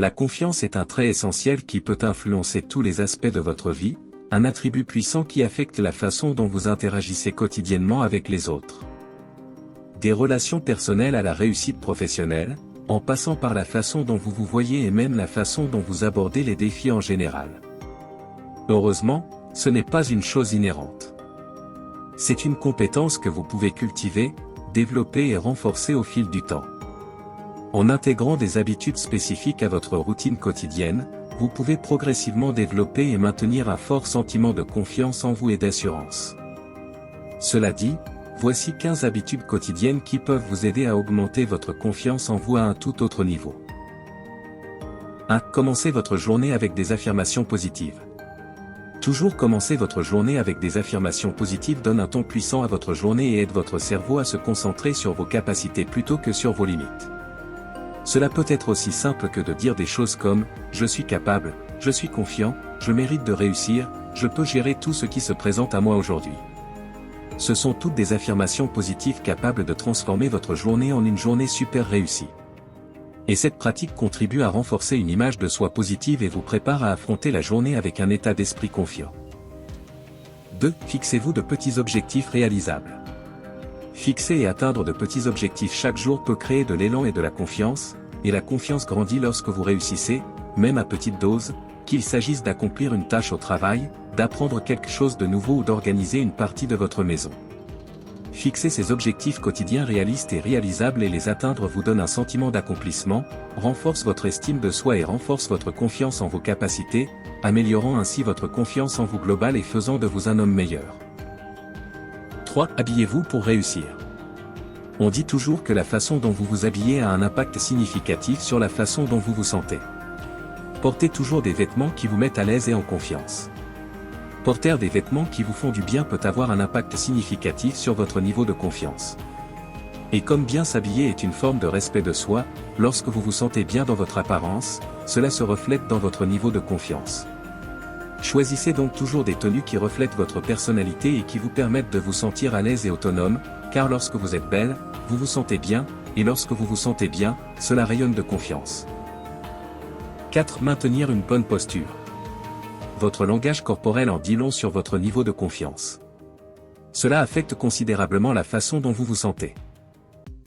La confiance est un trait essentiel qui peut influencer tous les aspects de votre vie, un attribut puissant qui affecte la façon dont vous interagissez quotidiennement avec les autres. Des relations personnelles à la réussite professionnelle, en passant par la façon dont vous vous voyez et même la façon dont vous abordez les défis en général. Heureusement, ce n'est pas une chose inhérente. C'est une compétence que vous pouvez cultiver, développer et renforcer au fil du temps. En intégrant des habitudes spécifiques à votre routine quotidienne, vous pouvez progressivement développer et maintenir un fort sentiment de confiance en vous et d'assurance. Cela dit, voici 15 habitudes quotidiennes qui peuvent vous aider à augmenter votre confiance en vous à un tout autre niveau. 1. Commencez votre journée avec des affirmations positives. Toujours commencer votre journée avec des affirmations positives donne un ton puissant à votre journée et aide votre cerveau à se concentrer sur vos capacités plutôt que sur vos limites. Cela peut être aussi simple que de dire des choses comme « Je suis capable, je suis confiant, je mérite de réussir, je peux gérer tout ce qui se présente à moi aujourd'hui ». Ce sont toutes des affirmations positives capables de transformer votre journée en une journée super réussie. Et cette pratique contribue à renforcer une image de soi positive et vous prépare à affronter la journée avec un état d'esprit confiant. 2. Fixez-vous de petits objectifs réalisables. Fixer et atteindre de petits objectifs chaque jour peut créer de l'élan et de la confiance, et la confiance grandit lorsque vous réussissez, même à petite dose, qu'il s'agisse d'accomplir une tâche au travail, d'apprendre quelque chose de nouveau ou d'organiser une partie de votre maison. Fixer ces objectifs quotidiens réalistes et réalisables et les atteindre vous donne un sentiment d'accomplissement, renforce votre estime de soi et renforce votre confiance en vos capacités, améliorant ainsi votre confiance en vous globale et faisant de vous un homme meilleur. 3. Habillez-vous pour réussir. On dit toujours que la façon dont vous vous habillez a un impact significatif sur la façon dont vous vous sentez. Portez toujours des vêtements qui vous mettent à l'aise et en confiance. Porter des vêtements qui vous font du bien peut avoir un impact significatif sur votre niveau de confiance. Et comme bien s'habiller est une forme de respect de soi, lorsque vous vous sentez bien dans votre apparence, cela se reflète dans votre niveau de confiance. Choisissez donc toujours des tenues qui reflètent votre personnalité et qui vous permettent de vous sentir à l'aise et autonome, car lorsque vous êtes belle, vous vous sentez bien, et lorsque vous vous sentez bien, cela rayonne de confiance. 4. Maintenir une bonne posture. Votre langage corporel en dit long sur votre niveau de confiance. Cela affecte considérablement la façon dont vous vous sentez.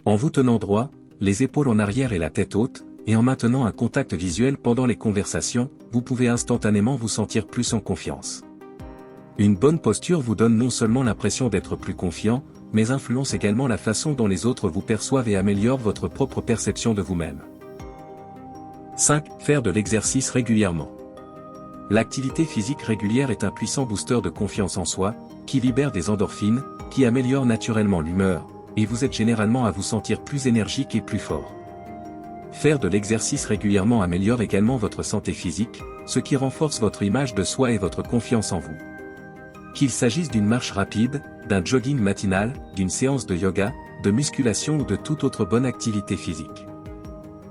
En vous tenant droit, les épaules en arrière et la tête haute, et en maintenant un contact visuel pendant les conversations, vous pouvez instantanément vous sentir plus en confiance. Une bonne posture vous donne non seulement l'impression d'être plus confiant, mais influence également la façon dont les autres vous perçoivent et améliore votre propre perception de vous-même. 5. Faire de l'exercice régulièrement. L'activité physique régulière est un puissant booster de confiance en soi, qui libère des endorphines, qui améliore naturellement l'humeur, et vous êtes généralement à vous sentir plus énergique et plus fort. Faire de l'exercice régulièrement améliore également votre santé physique, ce qui renforce votre image de soi et votre confiance en vous. Qu'il s'agisse d'une marche rapide, d'un jogging matinal, d'une séance de yoga, de musculation ou de toute autre bonne activité physique.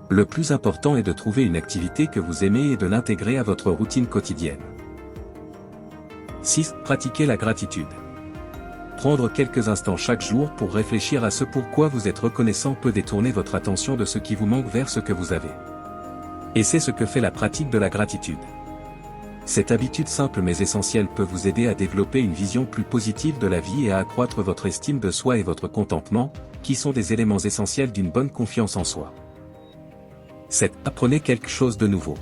Le plus important est de trouver une activité que vous aimez et de l'intégrer à votre routine quotidienne. 6. Pratiquer la gratitude. Prendre quelques instants chaque jour pour réfléchir à ce pourquoi vous êtes reconnaissant peut détourner votre attention de ce qui vous manque vers ce que vous avez. Et c'est ce que fait la pratique de la gratitude. Cette habitude simple mais essentielle peut vous aider à développer une vision plus positive de la vie et à accroître votre estime de soi et votre contentement, qui sont des éléments essentiels d'une bonne confiance en soi. 7. Apprenez quelque chose de nouveau.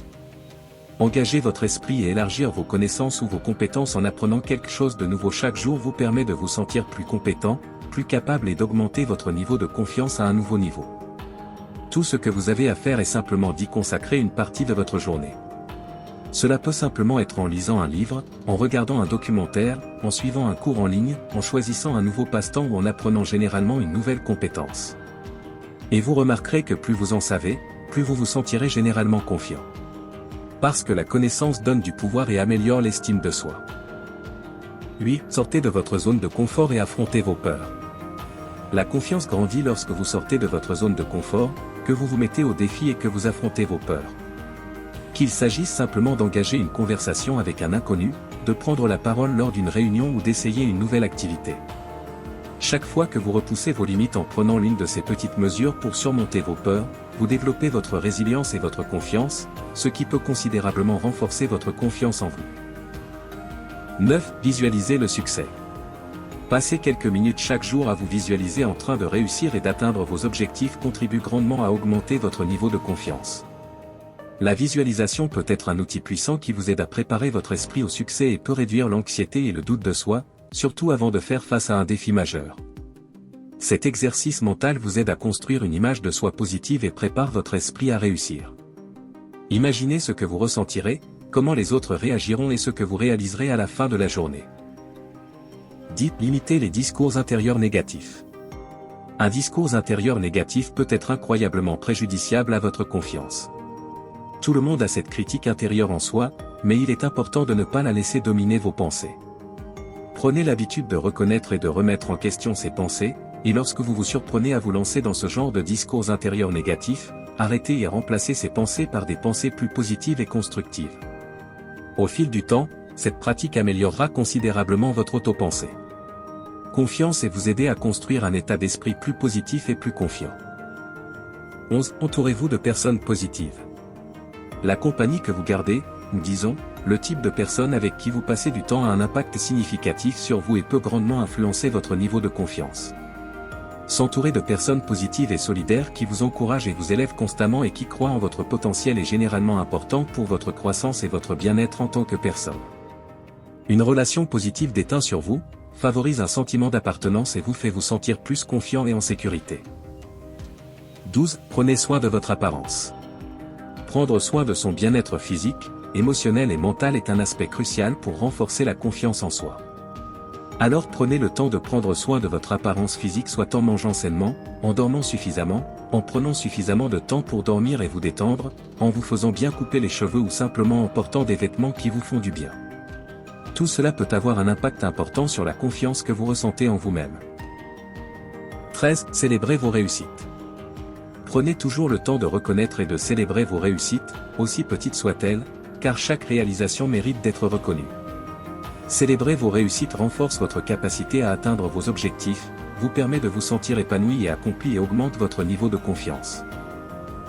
Engager votre esprit et élargir vos connaissances ou vos compétences en apprenant quelque chose de nouveau chaque jour vous permet de vous sentir plus compétent, plus capable et d'augmenter votre niveau de confiance à un nouveau niveau. Tout ce que vous avez à faire est simplement d'y consacrer une partie de votre journée. Cela peut simplement être en lisant un livre, en regardant un documentaire, en suivant un cours en ligne, en choisissant un nouveau passe-temps ou en apprenant généralement une nouvelle compétence. Et vous remarquerez que plus vous en savez, plus vous vous sentirez généralement confiant. Parce que la connaissance donne du pouvoir et améliore l'estime de soi. 8. Sortez de votre zone de confort et affrontez vos peurs. La confiance grandit lorsque vous sortez de votre zone de confort, que vous vous mettez au défi et que vous affrontez vos peurs. Qu'il s'agisse simplement d'engager une conversation avec un inconnu, de prendre la parole lors d'une réunion ou d'essayer une nouvelle activité. Chaque fois que vous repoussez vos limites en prenant l'une de ces petites mesures pour surmonter vos peurs, vous développez votre résilience et votre confiance, ce qui peut considérablement renforcer votre confiance en vous. 9. Visualisez le succès. Passez quelques minutes chaque jour à vous visualiser en train de réussir et d'atteindre vos objectifs contribue grandement à augmenter votre niveau de confiance. La visualisation peut être un outil puissant qui vous aide à préparer votre esprit au succès et peut réduire l'anxiété et le doute de soi, surtout avant de faire face à un défi majeur. Cet exercice mental vous aide à construire une image de soi positive et prépare votre esprit à réussir. Imaginez ce que vous ressentirez, comment les autres réagiront et ce que vous réaliserez à la fin de la journée. 10. Limitez les discours intérieurs négatifs. Un discours intérieur négatif peut être incroyablement préjudiciable à votre confiance. Tout le monde a cette critique intérieure en soi, mais il est important de ne pas la laisser dominer vos pensées. Prenez l'habitude de reconnaître et de remettre en question ces pensées, et lorsque vous vous surprenez à vous lancer dans ce genre de discours intérieurs négatifs, arrêtez et remplacez ces pensées par des pensées plus positives et constructives. Au fil du temps, cette pratique améliorera considérablement votre autopensée. Confiance et vous aider à construire un état d'esprit plus positif et plus confiant. 11. Entourez-vous de personnes positives. La compagnie que vous gardez, ou disons, le type de personne avec qui vous passez du temps a un impact significatif sur vous et peut grandement influencer votre niveau de confiance. S'entourer de personnes positives et solidaires qui vous encouragent et vous élèvent constamment et qui croient en votre potentiel est généralement important pour votre croissance et votre bien-être en tant que personne. Une relation positive déteint sur vous, favorise un sentiment d'appartenance et vous fait vous sentir plus confiant et en sécurité. 12. Prenez soin de votre apparence. Prendre soin de son bien-être physique, émotionnel et mental est un aspect crucial pour renforcer la confiance en soi. Alors prenez le temps de prendre soin de votre apparence physique soit en mangeant sainement, en dormant suffisamment, en prenant suffisamment de temps pour dormir et vous détendre, en vous faisant bien couper les cheveux ou simplement en portant des vêtements qui vous font du bien. Tout cela peut avoir un impact important sur la confiance que vous ressentez en vous-même. 13. Célébrez vos réussites. Prenez toujours le temps de reconnaître et de célébrer vos réussites, aussi petites soient-elles, car chaque réalisation mérite d'être reconnue. Célébrer vos réussites renforce votre capacité à atteindre vos objectifs, vous permet de vous sentir épanoui et accompli et augmente votre niveau de confiance.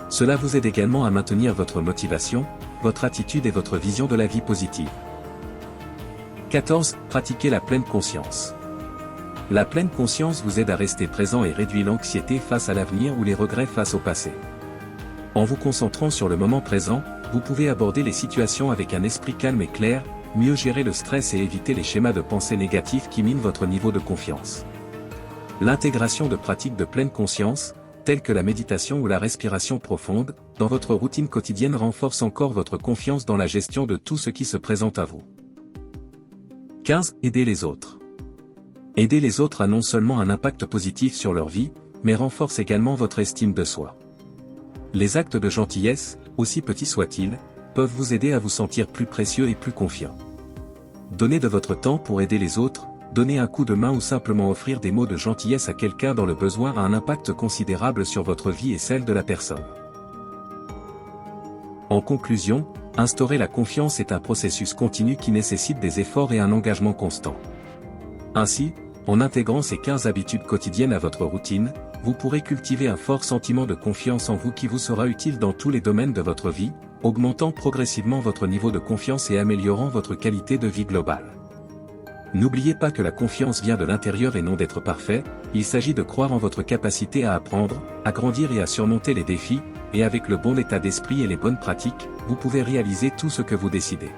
Cela vous aide également à maintenir votre motivation, votre attitude et votre vision de la vie positive. 14. Pratiquez la pleine conscience. La pleine conscience vous aide à rester présent et réduit l'anxiété face à l'avenir ou les regrets face au passé. En vous concentrant sur le moment présent, vous pouvez aborder les situations avec un esprit calme et clair, mieux gérer le stress et éviter les schémas de pensée négatifs qui minent votre niveau de confiance. L'intégration de pratiques de pleine conscience, telles que la méditation ou la respiration profonde, dans votre routine quotidienne renforce encore votre confiance dans la gestion de tout ce qui se présente à vous. 15. Aider les autres. Aider les autres a non seulement un impact positif sur leur vie, mais renforce également votre estime de soi. Les actes de gentillesse, aussi petits soient-ils, peuvent vous aider à vous sentir plus précieux et plus confiant. Donnez de votre temps pour aider les autres, donner un coup de main ou simplement offrir des mots de gentillesse à quelqu'un dans le besoin a un impact considérable sur votre vie et celle de la personne. En conclusion, instaurer la confiance est un processus continu qui nécessite des efforts et un engagement constant. Ainsi, en intégrant ces 15 habitudes quotidiennes à votre routine, vous pourrez cultiver un fort sentiment de confiance en vous qui vous sera utile dans tous les domaines de votre vie, augmentant progressivement votre niveau de confiance et améliorant votre qualité de vie globale. N'oubliez pas que la confiance vient de l'intérieur et non d'être parfait, il s'agit de croire en votre capacité à apprendre, à grandir et à surmonter les défis, et avec le bon état d'esprit et les bonnes pratiques, vous pouvez réaliser tout ce que vous décidez.